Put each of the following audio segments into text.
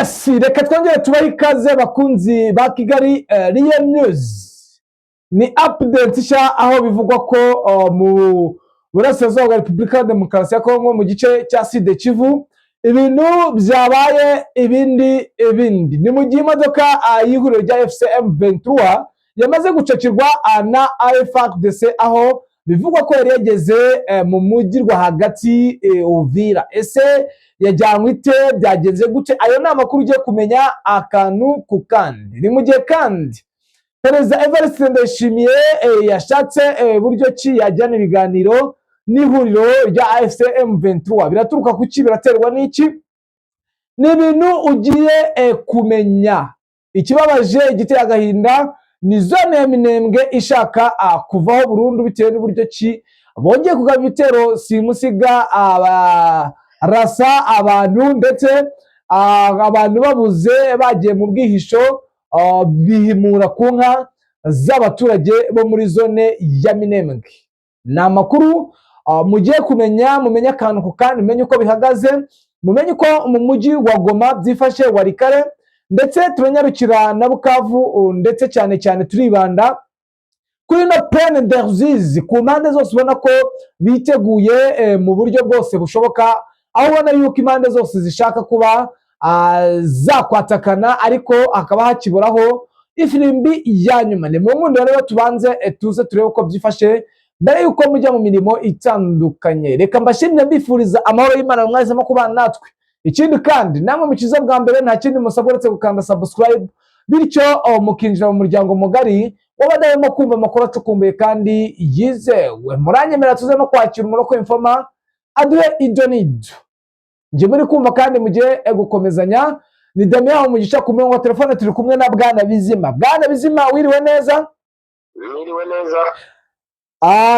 Yes, reka twongere tubahe ikaze bakunzi ba Kigali Real News. Ni update nshya aho bivugwa ko mu burasirazuba bwa Repubulika ya Demokarasi ya Kongo mu gice cya Sud Kivu ibintu byabaye ibindi. Ni mu gihe imodoka y'ihuriro rya FCM23 yamaze gucakirwa na FARDC aho bivugwa ko yari yageze mu mujyi rwagati Uvira. Ese yajyanywe ite, byagenze gute? Ayo ni amakuru ugiye kumenya akantu ku kandi. Ni mu gihe kandi Perezida Evariste Ndayishimiye yashatse buryo ki yajyana ibiganiro n'ihuriro rya FCM23. Biraturuka ku ki? Biraterwa n'iki? Ni ibintu ugiye kumenya. Ikibabaje, igiteye agahinda, ni zone ya Minembwe ishaka kuvaho burundu bitewe n'uburyo ki bongeye kugaba ibitero simusiga rasa abantu, ndetse abantu babuze bagiye mu bwihisho bihimura ku nka z'abaturage bo muri zone ya Minembwe. Ni amakuru mugiye kumenya, mumenye akantu ku kandi, mumenye uko bihagaze, mumenye uko mu mujyi wa Goma byifashe, Warikare, ndetse turanyarukira na Bukavu, ndetse cyane cyane turibanda kuri na Plaine de Ruzizi. Ku mpande zose ubona ko biteguye mu buryo bwose bushoboka, aho ubona yuko impande zose zishaka kuba zakwatakana, ariko hakaba hakiburaho ifirimbi ya nyuma. Ni mu ngundi rero tubanze tuze turebe uko byifashe mbere yuko mujya mu mirimo itandukanye. Reka mbashimire mbifuriza amahoro y'Imana mwahisemo kubana natwe. Ikindi kandi namwe mukiza bwa mbere nta kindi musabwa uretse gukanda subscribe, bityo mukinjira mu muryango mugari wabadahemo kumva amakuru acukumbuye kandi yizewe. Muranyemera tuze no kwakira umuntu ko informa aduhe idonido. Nje muri kumva kandi mugiye gukomezanya. Ni Damien mu gice ku murongo wa telefone, turi kumwe na Bwana Bizima. Bwana Bizima, wiriwe neza? Wiriwe neza.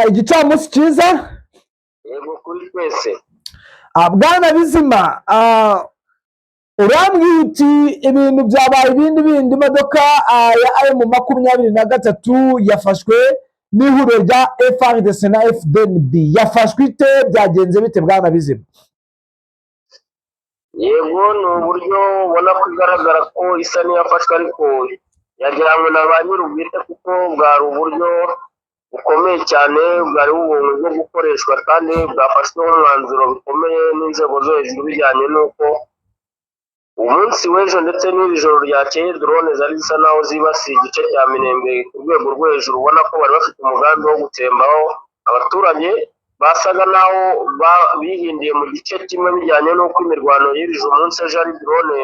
Igicamunsi cyiza? Yego kuri twese. Bwana Bizima, urambwiye uti ibintu byabaye ibindi. Imodoka ya M23 yafashwe n'ihuriro rya FARDC na FDNB. Yafashwe ite, byagenze bite Bwana Bizima? Yego, ni uburyo ubona ko igaragara ko isa n'iyafashwe, ariko yajyanywe na ba nyir'ubwite kuko bwari uburyo bukomeye cyane, bwari bubonye bwo gukoreshwa kandi bwafashweho umwanzuro bikomeye n'inzego zo hejuru, bijyanye n'uko umunsi w'ejo ndetse n'iri joro ryakeye drone zari zisa naho zibasiye igice cya Minembwe ku rwego rwo hejuru. Ubona ko bari bafite umugambi wo gutsembaho abaturage, basaga naho bihindiye mu gice kimwe, bijyanye n'uko imirwano y'irije umunsi ejo ari drone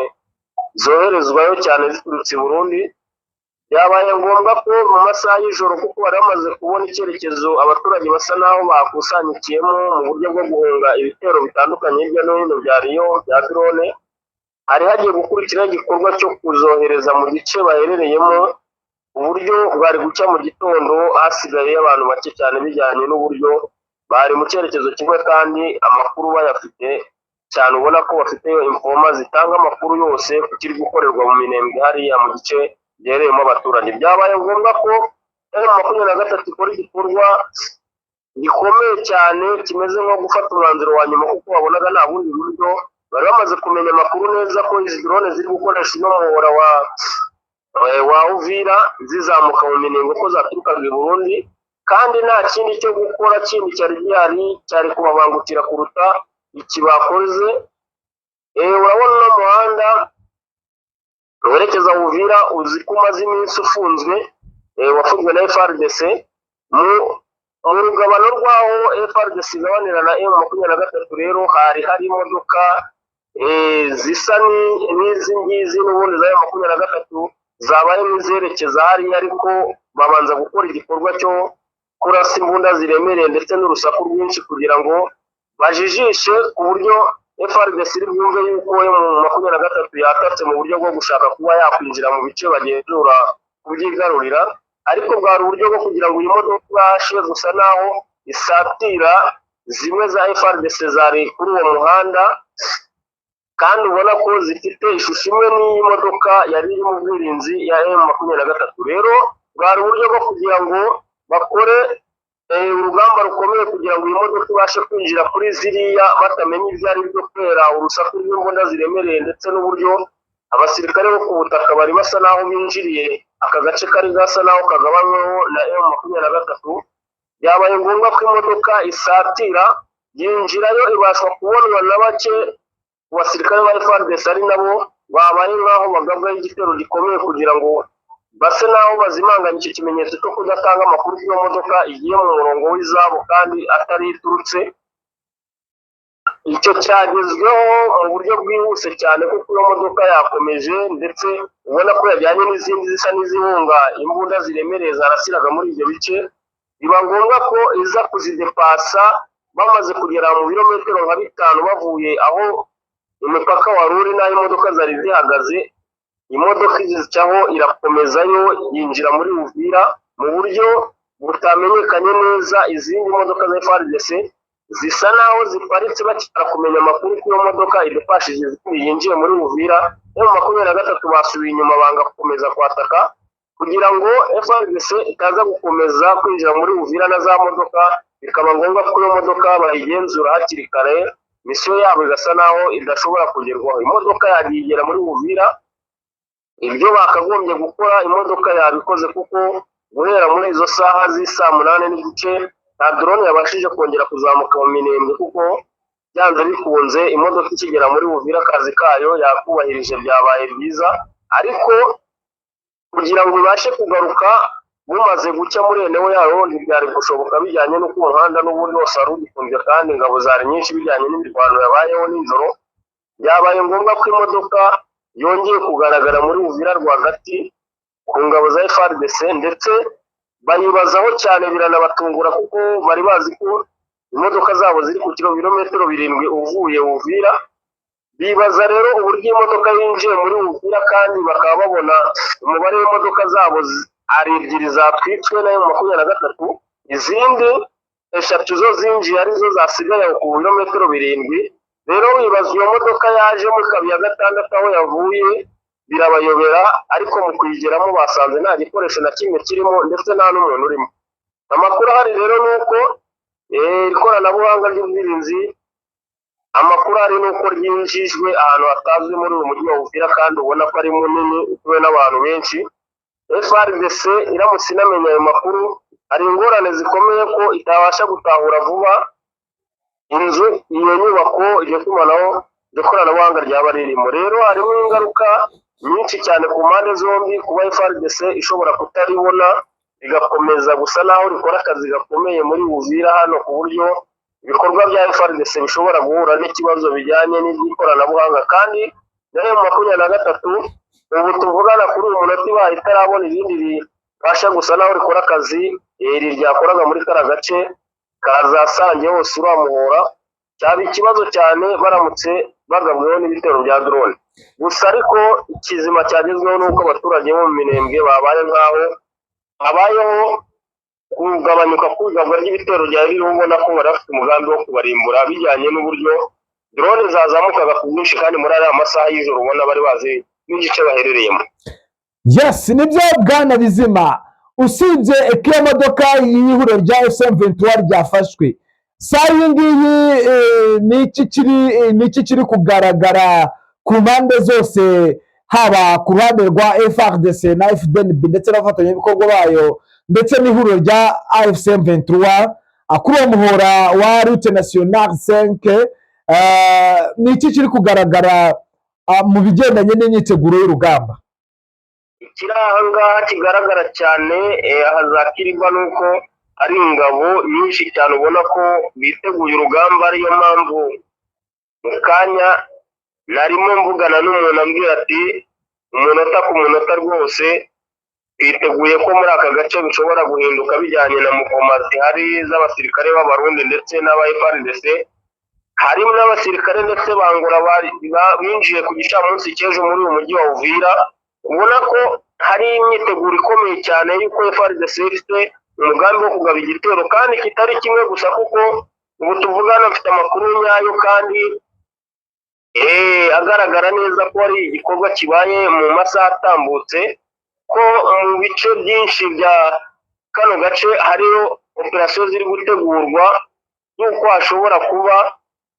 zoherezwayo cyane ziturutse i Burundi. Byabaye ngombwa ko mu masaha y'ijoro, kuko bari bamaze kubona icyerekezo abaturage basa naho bakusanyikiyemo mu buryo bwo guhunga ibitero bitandukanye hirya no hino bya Riyo bya drone, hari hagiye gukurikiraho igikorwa cyo kuzohereza mu gice baherereyemo. Uburyo bwari gucya mu gitondo hasigaye abantu bake cyane, bijyanye n'uburyo bari mu cyerekezo kimwe kandi amakuru bayafite cyane. Ubona ko bafite informa zitanga amakuru yose ku kiri gukorerwa mu Minembwe hariya mu gice giherereyemo abaturage. Byabaye ngombwa ko M23 ikora igikorwa gikomeye cyane, kimeze nko gufata umwanzuro wa nyuma, kuko babonaga nta bundi buryo. Bari bamaze kumenya amakuru neza ko izi drone ziri gukoresha ino muhora wa Uvira zizamuka mu Minembwe, ko zaturukaga i Burundi, kandi nta kindi cyo gukora kindi cyari gihari, cyari kubabangukira kuruta iki bakoze. Urabona uno muhanda werekeza Uvira, uzi ko umaze iminsi ufunzwe, wafunzwe na FARDC. Mu rugabano rwaho FARDC igabanira na M23 rero hari imodoka zisa n'izi ngizi n'ubundi za M23 zabaye n'izerekeza hariya, ariko babanza gukora igikorwa cyo kurasa imbunda ziremereye ndetse n'urusaku rwinshi, kugira ngo bajijishe ku buryo FARDC iri bwumve yuko M23 yatatse mu buryo bwo gushaka kuba yakwinjira mu bice bagenzura kubyigarurira. Ariko bwari uburyo bwo kugira ngo iyi modoka ibashe gusa naho isatira zimwe za FARDC zari kuri uwo muhanda, kandi ubona ko zifite ishusho imwe n'iyi modoka yari iri mu bwirinzi ya M23. Rero bwari uburyo bwo kugira ngo bakore urugamba rukomeye kugira ngo iyi modoka ibashe kwinjira kuri ziriya batamenye ibyo ari byo, kubera urusaku rw'imbunda ziremereye ndetse n'uburyo abasirikare bo ku butaka bari basa naho binjiriye aka gace kari gasa naho kagabanyweho na M23. Byabaye ngombwa ko imodoka isatira yinjirayo ibashwa kubonwa na bake abasirikare ba FARDC ari nabo babaye nkaho bagabwaho igitero gikomeye kugira ngo base naho bazimanganya iki kimenyetso cyo kudatanga amakuru ku modoka igiye mu murongo w'izabo kandi atari iturutse. Icyo cyagezweho mu buryo bwihuse cyane kuko iyo modoka yakomeje ndetse ubona ko yajyanye n'izindi zisa n'izihunga imbunda ziremereye zarasiraga muri ibyo bice. Biba ngombwa ko iza kuzidepasa bamaze kugera mu birometero nka 5 bavuye aho umupaka wa Ruri n'aho imodoka zari zihagaze. Imodoka izicaho irakomezayo yinjira muri Uvira mu buryo butamenyekanye neza. Izindi modoka za FARDC zisa naho ziparitse bakira kumenya amakuru ko iyo modoka idepashije yinjiye muri Uvira. M23 basubiye inyuma banga gukomeza kwataka kugira ngo FARDC itaza gukomeza kwinjira muri Uvira na za modoka, bikaba ngombwa ko iyo modoka bayigenzura hakiri kare, misiyo yabo igasa naho idashobora kugerwaho. Imodoka yagigera muri Uvira, ibyo bakagombye gukora imodoka yabikoze kuko guhera muri izo saha z'isa 8 n'igice nta drone yabashije kongera kuzamuka mu Minembwe kuko byanze bikunze imodoka ikigera muri Uvira akazi kayo yakubahirije byabaye byiza, ariko kugira ngo ibashe kugaruka bumaze gucya muri enewe yayo ntibyari gushoboka bijyanye n'uko umuhanda n'ubundi wose wari ugifunze kandi ingabo zari nyinshi bijyanye n'imirwano yabayeho nijoro. Byabaye ngombwa ko imodoka yongeye kugaragara muri Uvira rwagati ku ngabo za FARDC ndetse bayibazaho cyane biranabatungura kuko bari bazi ko imodoka zabo ziri ku kilometero 7 uvuye Uvira. Bibaza rero uburyo imodoka yinjiye muri Uvira kandi bakaba babona umubare w'imodoka zabo ari 2 zatwitswe na M23, izindi 3 zo zinjiye arizo zasigaye ku kilometero 7. Rero wibaza iyo modoka yaje mu kabi ya 6 aho yavuye birabayobera, ariko mu kuyigeramo basanze nta gikoresho na kimwe kirimo ndetse nta n'umuntu urimo. Amakuru hari rero nuko ikoranabuhanga ry'ubwirinzi, amakuru ari nuko ryinjijwe ahantu hatazwi muri uyu mujyi wa Uvira kandi ubona ko ari munini utuwe n'abantu benshi. FARDC iramutse inamenya ayo makuru hari ingorane zikomeye ko itabasha gutahura vuba inzu iyo nyubako iryo tumanaho iryo koranabuhanga ryaba ririmo. Rero harimo ingaruka nyinshi cyane ku mpande zombi, kuba FARDC ishobora kutaribona igakomeza gusa naho rikora akazi gakomeye muri Uvira hano, ku buryo ibikorwa bya FARDC bishobora guhura n'ikibazo bijyanye n'ikoranabuhanga. Kandi nayo M23 ubu tuvugana kuri uyu munota ibaye itarabona ibindi bibasha gusa naho rikora akazi iri ryakoraga muri kara gace kazasange hose uramuhora. Cyaba ikibazo cyane baramutse bagabweho n'ibitero bya drone. Gusa ariko ikizima cyagezweho nuko abaturage bo mu Minembwe babaye nkaho habayeho kugabanyuka kugabwa ry'ibitero bya biriho, ubona ko barafite umugambi wo kubarimbura bijyanye n'uburyo drone zazamukaga ku bwinshi kandi muri aya masaha y'ijoro ubona bari bazi n'igice baherereyemo. Yes, nibyo bwana Bizima. Usibye iyo modoka y'ihuriro rya M23 ryafashwe, saa iyi ngiyi n'iki kiri kugaragara ku mpande zose, haba ku ruhande rwa FARDC na FDNB ndetse n'abafatanyabikorwa bayo ndetse n'ihuriro rya AFC M23 kuri uwo muhora wa route nationale 5, n'iki kiri kugaragara mu bigendanye n'imyiteguro y'urugamba? Ikiri aha ngaha kigaragara cyane ahazakirwa nuko ari ingabo nyinshi cyane ubona ko biteguye urugamba. Ariyo mpamvu mu kanya narimo mvugana n'umuntu ambwira ati umunota ku munota rwose twiteguye ko muri aka gace bishobora guhinduka bijyanye na muvoma zihari z'abasirikare b'abarundi ndetse n'aba FARDC. Harimo n'abasirikare ndetse bangura binjiye ku gicamunsi cy'ejo muri uyu mujyi wa Uvira. Ubona ko hari imyiteguro ikomeye cyane y'uko FARDC ifite umugambi wo kugaba igitero kandi kitari kimwe gusa, kuko ubu tuvugana afite amakuru nyayo kandi agaragara neza ko ari igikorwa kibaye mu masaha atambutse, ko mu bice byinshi bya kano gace hariyo operasiyo ziri gutegurwa y'uko hashobora kuba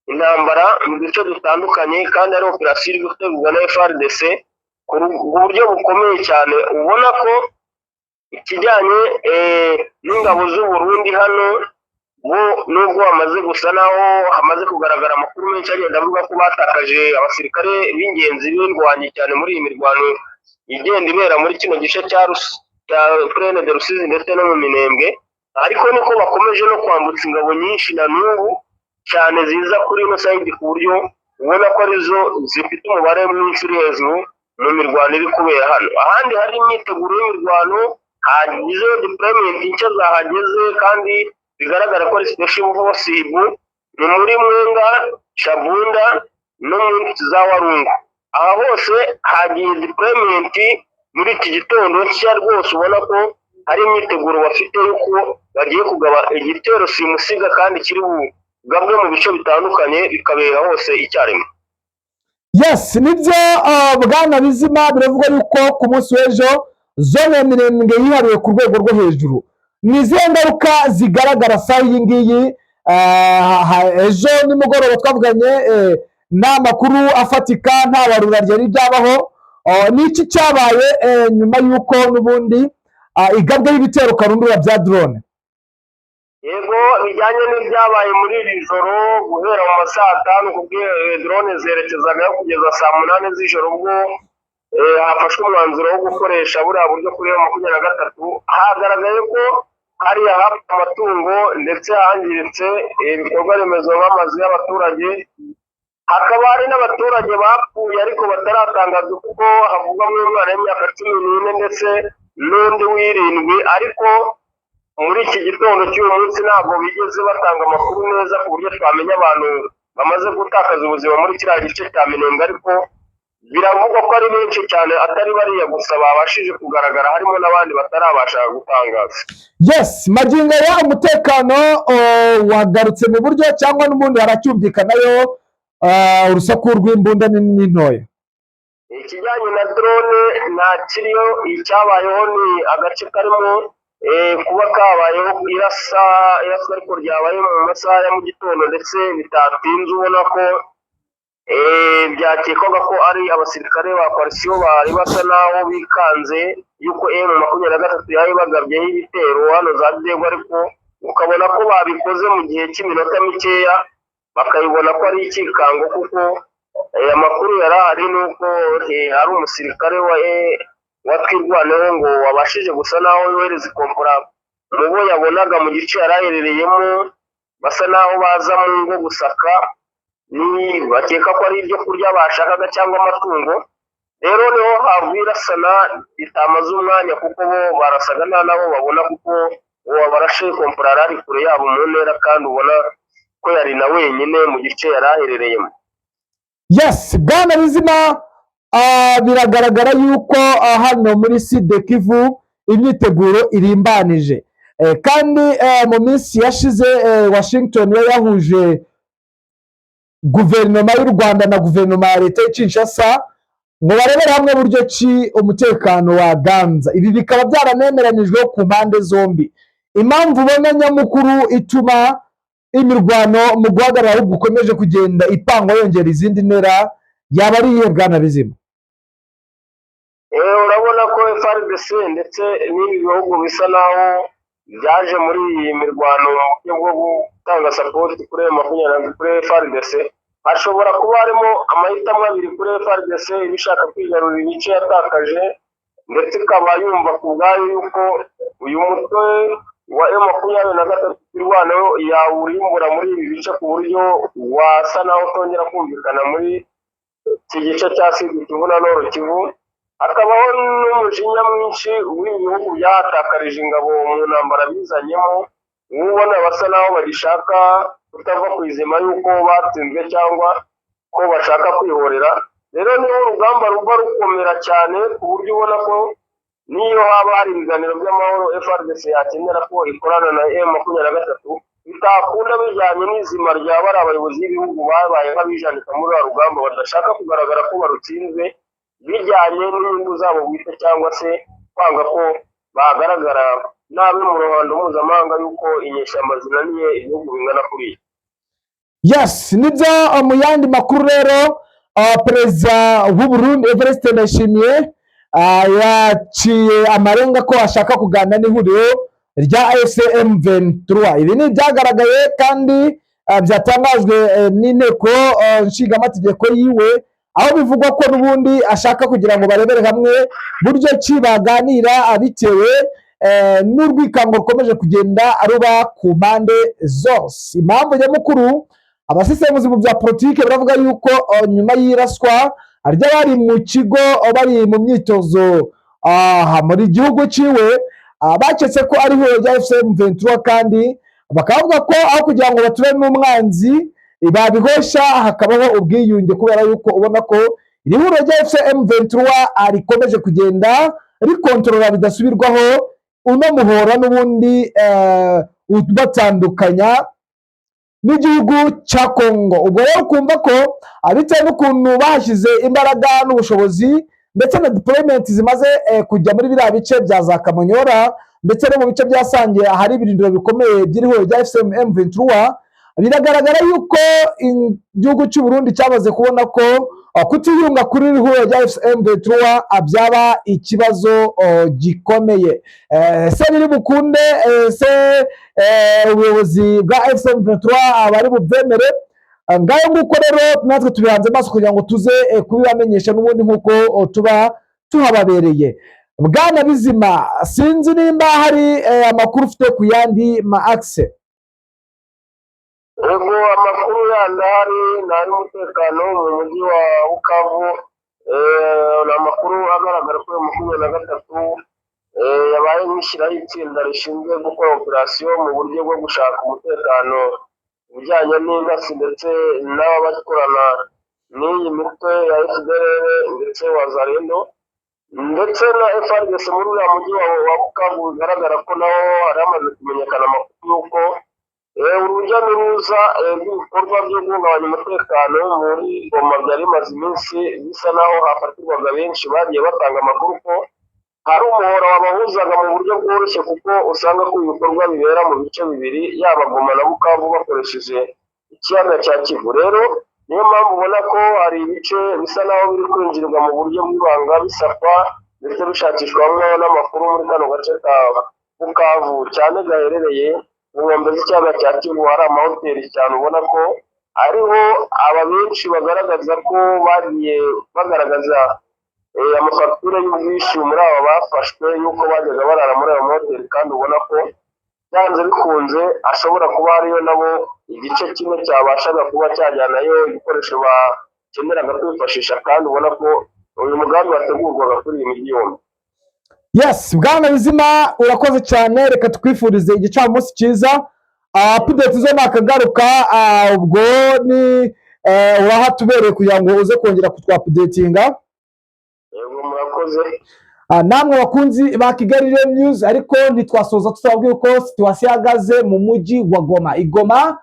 intambara mu duce dutandukanye, kandi ari operasiyo iri gutegurwa na FARDC ku buryo bukomeye cyane, ubona ko ikijyanye n'ingabo z'u Burundi hano bo nubwo hamaze gusa naho hamaze kugaragara amakuru menshi agenda avuga ko batakaje abasirikare b'ingenzi b'indwanyi cyane muri iyi mirwano igenda ibera muri kino gice cya Plaine de Rusizi ndetse no mu Minembwe, ariko niko bakomeje no kwambutsa ingabo nyinshi na n'ubu cyane ziza kuri ino sayidi, ku buryo ubona ko arizo zifite umubare mwinshi uri hejuru mu mirwano iri kubera hano. Ahandi hari imyiteguro y'imirwano, hagize deployment nshya zahageze kandi bigaragara ko ari special force ni muri Mwenga, Shabunda no muri za Warungu. Aha hose hagiye deployment muri iki gitondo nshya rwose, ubona ko hari imyiteguro bafite yuko bagiye kugaba igitero simusiga kandi kiri bugabwe mu bice bitandukanye bikabera hose icyarimwe. Yes, nibyo Bwana Bizima, biravuga yuko ku munsi w'ejo zone ya Minembwe yihariwe ku rwego rwo hejuru. Ni izihe ngaruka zigaragara saa iyi ngiyi? Ejo nimugoroba twavuganye n'amakuru afatika, nta barura ryari ryabaho. N'iki cyabaye nyuma y'uko n'ubundi igabwe y'ibitero karundura bya drone? Yego, bijyanye n'ibyabaye muri iri joro guhera mu masaa 5 kubwo drone zerekezaga kugeza saa 8 z'ijoro, ubwo hafashwe umwanzuro wo gukoresha buriya buryo kuri 23. Hagaragaye ko hari ahapfa amatungo ndetse hangiritse ibikorwa remezo nk'amazu y'abaturage, hakaba hari n'abaturage bapfuye ariko bataratangaza kuko havugwamo umwana w'imyaka 14 ndetse n'undi w'7, ariko muri iki gitondo cy'uyu munsi ntabwo bigeze batanga amakuru neza ku buryo twamenya abantu bamaze gutakaza ubuzima muri kiriya gice cya Minembwe, ariko biravugwa ko ari benshi cyane, atari bariya gusa babashije kugaragara, harimo n'abandi batarabasha gutangaza. Yes, magingo ya umutekano wagarutse mu buryo cyangwa n'ubundi haracyumvikanayo urusaku rw'imbunda n'intoya? Ikijyanye na drone nta kiriyo, icyabayeho ni agace karimo kuba kabayeho irasa ariko ryabaye mu masaha ya mu gitondo ndetse bitatinze, ubona ko byakekwaga ko ari abasirikare ba coalition bari basa naho bikanze yuko M23 yari bagabyeho ibitero hano za Dego, ariko ukabona ko babikoze mu gihe cy'iminota mikeya, bakayibona ko ari ikikango, kuko amakuru yari ari nuko hari umusirikare watwirwaneho ngo wabashije gusa naho yohereza ikompora mu bo yabonaga mu gice yari aherereyemo, basa naho baza mu ngo gusaka, ni bakeka ko ari ibyo kurya bashakaga cyangwa amatungo. Rero niho havwirasana bitamaze umwanya, kuko bo barasaga nabo babona, kuko uwo barashe kompora ari kure yabo mu ntera kandi ubona ko yari na wenyine mu gice yari aherereyemo. Yes, Bwana Bizima, biragaragara yuko hano muri Sud Kivu imyiteguro irimbanije, kandi mu minsi yashize Washington yahuje guverinoma y'u Rwanda na guverinoma ya leta y'Kinshasa ngo barebere hamwe buryo ki umutekano waganza. Ibi bikaba byaranemeranijwe ku mpande zombi. Impamvu ubona nyamukuru ituma imirwano mu guhagarara ahubwo ukomeje kugenda ipangwa yongera izindi ntera yaba ari iyihe, Bwana Bizima? Urabona ko FARDC ndetse n'ibi bihugu bisa naho byaje muri iyi mirwano mu buryo bwo gutanga support kuri kuri FARDC. Hashobora kuba harimo amahitamo abiri kuri FARDC ibishaka kwigarurira ibice yatakaje, ndetse ikaba yumva ku bwayo yuko uyu mutwe wa M23 irwanaho yawurimbura muri ibi bice, ku buryo wasa naho utongera kumvikana muri iki gice cya Sud Kivu na Nord Kivu. Hakabaho n'umujinya mwinshi w'ibihugu byahatakarije ingabo mu ntambara bizanyemo, ubona basa naho bagishaka kutava ku izima yuko batsinzwe cyangwa ko bashaka kwihorera. Rero niho urugamba ruba rukomera cyane, ku buryo ubona ko niyo haba hari ibiganiro by'amahoro FARDC yakenera ko ikorana na M23, bitakunda bijyanye n'izima ryaba ari abayobozi b'ibihugu babaye nk'abijanika muri uru rugamba, badashaka kugaragara ko barutsinzwe bijyanye n'inyungu zabo bwite, cyangwa se kwanga ko bagaragara nabi mu ruhando mpuzamahanga yuko inyeshyamba zinaniye ibihugu bingana kuriya. Yes, nibyo mu yandi makuru rero perezida w'u Burundi Evariste Ndayishimiye yaciye amarenga ko ashaka kuganira n'ihuriro rya M23. Ibi ni byagaragaye kandi byatangajwe n'inteko nshingamategeko yiwe, aho bivugwa ko n'ubundi ashaka kugira ngo barebere hamwe buryo ki baganira bitewe n'urwikango rukomeje kugenda aruba ku mpande zose. Impamvu nyamukuru, abasesenguzi mu bya politiki baravuga yuko nyuma y'iraswa ry'abari mu kigo bari mu myitozo muri gihugu ciwe, baketse ko ari ihuriro rya M23 kandi bakavuga ko aho kugira ngo bature n'umwanzi babihosha hakabaho ubwiyunge, kubera yuko ubona ko iri huriro rya M23 rikomeje kugenda rikontorora bidasubirwaho uno muhora n'ubundi batandukanya n'igihugu cya Kongo. Ubwo rero kumva ko bitewe n'ukuntu bahashyize imbaraga n'ubushobozi ndetse na deployment zimaze kujya muri biriya bice bya za Kamanyora ndetse no mu bice byasangiye ahari ibirindiro bikomeye by'ihuriro rya M23, biragaragara yuko igihugu cy'u Burundi cyamaze kubona ko kutiyunga kuri ihuriro rya M23 byaba ikibazo gikomeye. Se biri bukunde, se ubuyobozi bwa M23 bari bubyemere? Ngayo nguko rero natwe tubihanze amaso kugira ngo tuze kubibamenyesha n'ubundi nk'uko tuba tuhababereye. Bwana Bizima, sinzi nimba hari amakuru ufite ku yandi ma axe. Ego, amakuru yandi ahari ni ay'umutekano mu mujyi wa Bukavu. Ni amakuru agaragara ko M23 yabaye nk'ishyiraho itsinda rishinzwe gukora operasiyo mu buryo bwo gushaka umutekano bijyanye n'intasi ndetse n'ababakorana n'iyi mitwe ya FDLR ndetse Wazalendo ndetse na FARDC muri uriya mujyi wa Bukavu. Bigaragara ko naho hari hamaze kumenyekana amakuru y'uko urujya n'uruza rw'ibikorwa byo guhungabanya umutekano muri Goma byari bimaze iminsi bisa naho hafatirwaga benshi bagiye batanga amakuru ko hari umuhora wabahuzaga mu buryo bworoshye, kuko usanga ko ibikorwa bibera mu bice bibiri, yaba Goma na Bukavu bakoresheje ikiyaga cya Kivu. Rero niyo mpamvu ubona ko hari ibice bisa naho biri kwinjirwa mu buryo bw'ibanga bisakwa ndetse bishakishwamo n'amakuru muri kano gace ka Bukavu cyane gaherereye mu nkombe z'ikiyaga cya Kivu. Hari amahoteli cyane ubona ko ariho aba benshi bagaragaza ko bagiye bagaragaza amafagitire y'ubwishyu muri aba bafashwe yuko bajyaga barara muri ayo mahoteli, kandi ubona ko byanze bikunze ashobora kuba hariyo nabo igice kimwe cyabashaga kuba cyajyanayo ibikoresho bakeneraga kwifashisha, kandi ubona ko uyu mugambi wategurwaga kuri iyi mijyi yombi. Yes, Bwana Bizima, urakoze cyane, reka twifurize igicamunsi cyiza. Update zo nakagaruka, ubwo ni urahatubereye kugira ngo uze kongera kutwapudetinga. Yego, murakoze. Namwe bakunzi ba Kigali News, ariko ntitwasoza tutababwiye ko situation ihagaze mu mujyi wa Goma. Igoma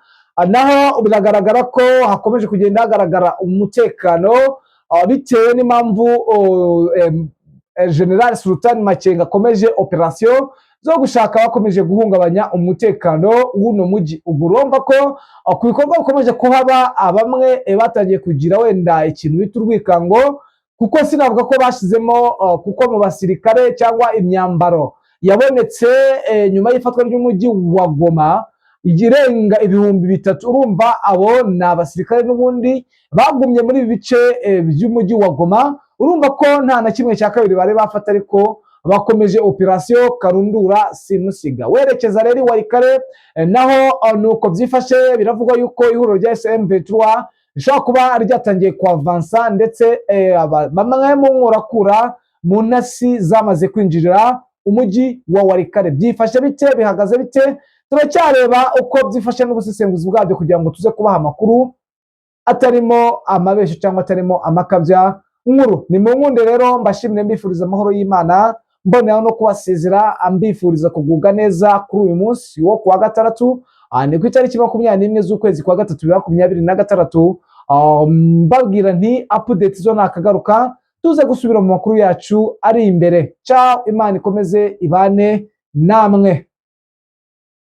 naho biragaragara ko hakomeje kugenda hagaragara umutekano bitewe n'impamvu General Sultan Makenga akomeje operation zo gushaka bakomeje guhungabanya umutekano w'uno mujyi. Urumva ko ku bikorwa bikomeje kuhaba, bamwe batangiye kugira wenda ikintu bita urwikango, kuko sinavuga ko bashyizemo kuko mu basirikare cyangwa imyambaro yabonetse nyuma y'ifatwa ry'umujyi wa Goma igirenga 3,000. Urumva abo ni abasirikare n'ubundi bagumye muri ibi bice by'umujyi wa Goma. Urumva ko nta na kimwe cya kabiri bari bafata, ariko bakomeje operasiyo karundura simusiga. Werekeza rero Warikare naho nuko byifashe. Biravugwa yuko ihuriro rya M23 rishobora kuba ryatangiye kuavansa, ndetse bamwe mu nkorakura mu ntasi zamaze kwinjirira umujyi wa Warikare. Byifashe bite, bihagaze bite? Turacyareba uko byifashe n'ubusesenguzi bwabyo kugira ngo tuze kubaha amakuru atarimo amabesho cyangwa atarimo amakabya nkuru. Ni mu nkunde rero mbashimire, mbifuriza amahoro y'Imana, mbonera no kubasezera, mbifuriza kugubwa neza kuri uyu munsi wo kuwa gatandatu, ni ku itariki 21 z'ukwezi kwa gatatu 2026. Mbabwira nti update zo nakagaruka, tuze gusubira mu makuru yacu ari imbere. Ciao, Imana ikomeze ibane namwe.